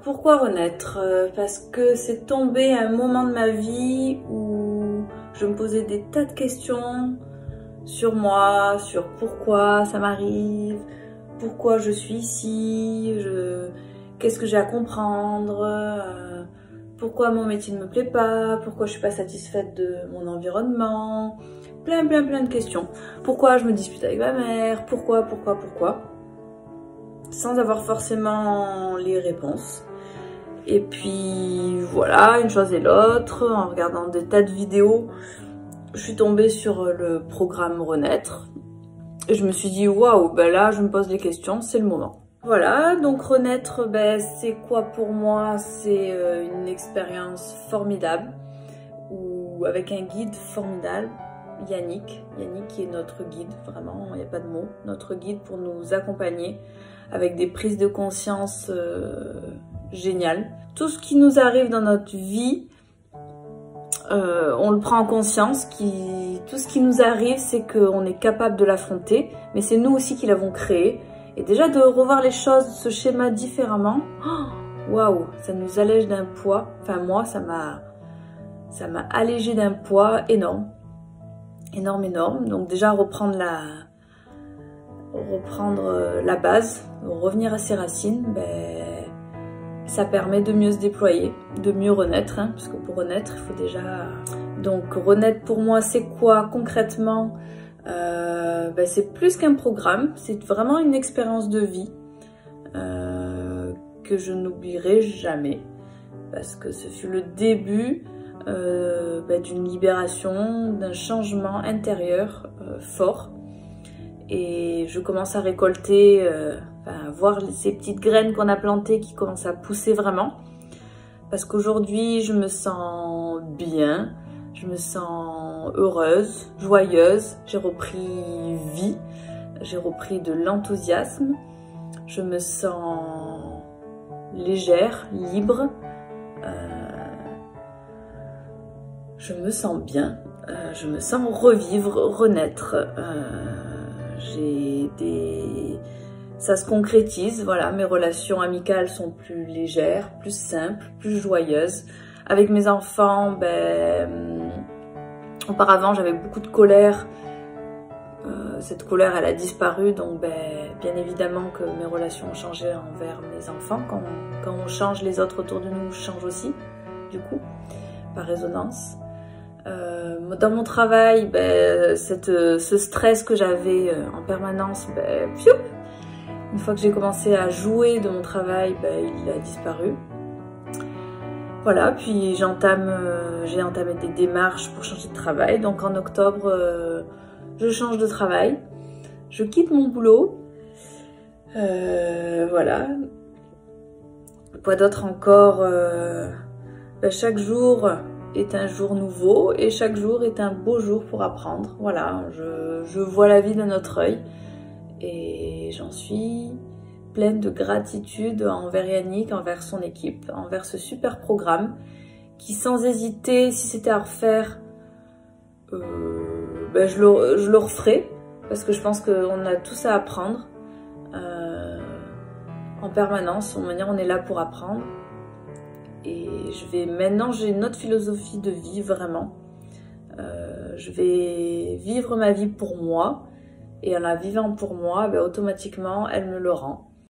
Pourquoi renaître? Parce que c'est tombé un moment de ma vie où je me posais des tas de questions sur moi, sur pourquoi ça m'arrive, pourquoi je suis ici, qu'est-ce que j'ai à comprendre, pourquoi mon métier ne me plaît pas, pourquoi je suis pas satisfaite de mon environnement, plein de questions. Pourquoi je me dispute avec ma mère, pourquoi, sans avoir forcément les réponses. Et puis voilà, une chose et l'autre, en regardant des tas de vidéos, je suis tombée sur le programme Renaître. Et je me suis dit, waouh, ben là je me pose les questions, c'est le moment. Voilà, donc Renaître, ben, c'est quoi pour moi? C'est une expérience formidable, avec un guide formidable, Yannick qui est notre guide, vraiment, il n'y a pas de mots, notre guide pour nous accompagner avec des prises de conscience géniales. Tout ce qui nous arrive dans notre vie, on le prend en conscience, tout ce qui nous arrive, c'est qu'on est capable de l'affronter, mais c'est nous aussi qui l'avons créé. Et déjà de revoir les choses, ce schéma différemment, waouh, ça nous allège d'un poids. Enfin moi, ça m'a allégé d'un poids énorme. Donc déjà reprendre la base, revenir à ses racines, ben, ça permet de mieux se déployer, de mieux renaître, hein, parce que pour renaître, il faut déjà... Donc renaître pour moi, c'est quoi concrètement? Ben, c'est plus qu'un programme, c'est vraiment une expérience de vie que je n'oublierai jamais, parce que ce fut le début ben, d'une libération, d'un changement intérieur fort. Et je commence à récolter, voir ces petites graines qu'on a plantées qui commencent à pousser vraiment. Parce qu'aujourd'hui, je me sens bien, je me sens heureuse, joyeuse, j'ai repris vie, j'ai repris de l'enthousiasme, je me sens légère, libre, je me sens bien, je me sens revivre, renaître. Ça se concrétise, voilà, mes relations amicales sont plus légères, plus simples, plus joyeuses. Avec mes enfants, ben, auparavant j'avais beaucoup de colère. Cette colère, elle a disparu, donc ben, bien évidemment que mes relations ont changé envers mes enfants. Quand on change, les autres autour de nous changent aussi, du coup, par résonance. Dans mon travail, ben, ce stress que j'avais en permanence, ben, une fois que j'ai commencé à jouer de mon travail, ben, il a disparu. Voilà, puis j'ai entamé des démarches pour changer de travail. Donc en octobre, je change de travail, je quitte mon boulot. Voilà. Quoi d'autre encore? Ben, chaque jour est un jour nouveau et chaque jour est un beau jour pour apprendre. Voilà, je vois la vie d'un autre œil et j'en suis pleine de gratitude envers Yannick, envers son équipe, envers ce super programme qui, sans hésiter, si c'était à refaire, ben je le referai, parce que je pense qu'on a tous à apprendre en permanence. On est là pour apprendre. Et maintenant j'ai une autre philosophie de vie, vraiment. Je vais vivre ma vie pour moi, et en la vivant pour moi, ben, automatiquement elle me le rend.